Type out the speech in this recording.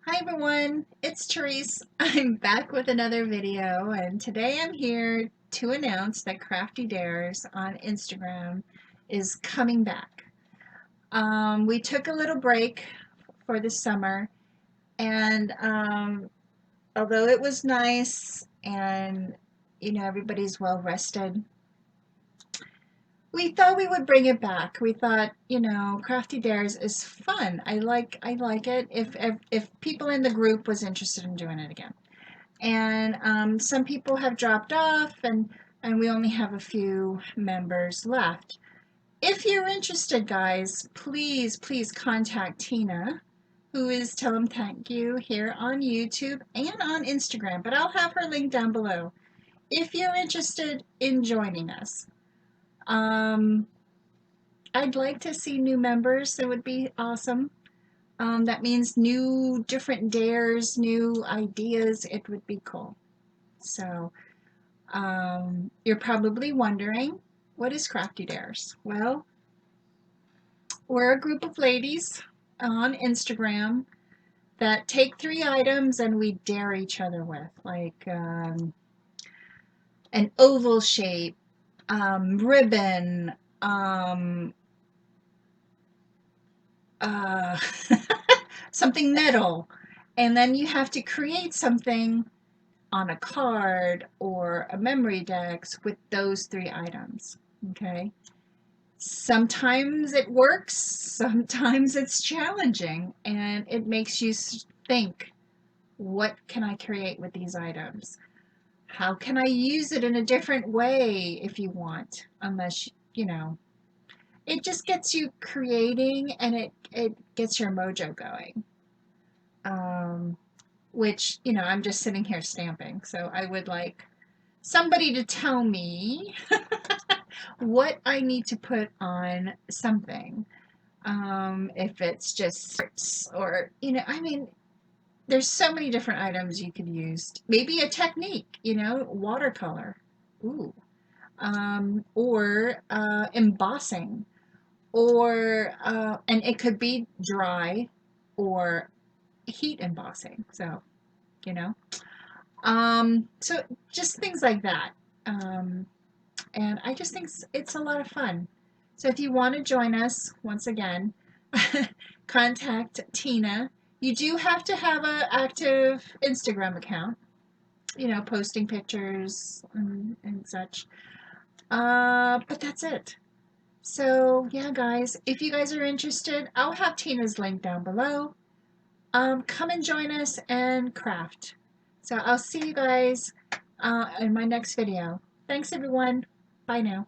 Hi everyone, it's Tereese. I'm back with another video, and today I'm here to announce that Crafty Dares on Instagram is coming back. We took a little break for the summer, and although it was nice and everybody's well rested, we thought we would bring it back. We thought, Crafty Dares is fun. I like it. If people in the group was interested in doing it again. And some people have dropped off, and we only have a few members left. If you're interested, guys, please contact Tina, who is Tell 'em Thank You here on YouTube and on Instagram, but I'll have her link down below if you're interested in joining us. Um, I'd like to see new members. It would be awesome. That means new, different dares, new ideas. It would be cool. So, you're probably wondering, what is Crafty Dares? Well, we're a group of ladies on Instagram that take 3 items and we dare each other with, like an oval shape, ribbon, um, uh, something metal, and then you have to create something on a card or a memory dex with those 3 items. Okay. Sometimes it works, sometimes it's challenging, and it makes you think, what can I create with these items? How can I use it in a different way if you want? Unless, it just gets you creating, and it gets your mojo going. Um, which, I'm just sitting here stamping. So I would like somebody to tell me what I need to put on something. If it's just or, there's so many different items you could use. Maybe a technique, watercolor. Ooh. Or embossing. Or, and it could be dry or heat embossing. So, you know. So just things like that. Um, and I just think it's a lot of fun. So if you want to join us, once again, contact Tina. You do have to have an active Instagram account, posting pictures and such. But that's it. So yeah, guys, if you guys are interested, I'll have Tina's link down below. Come and join us and craft. So I'll see you guys in my next video. Thanks, everyone. Bye now.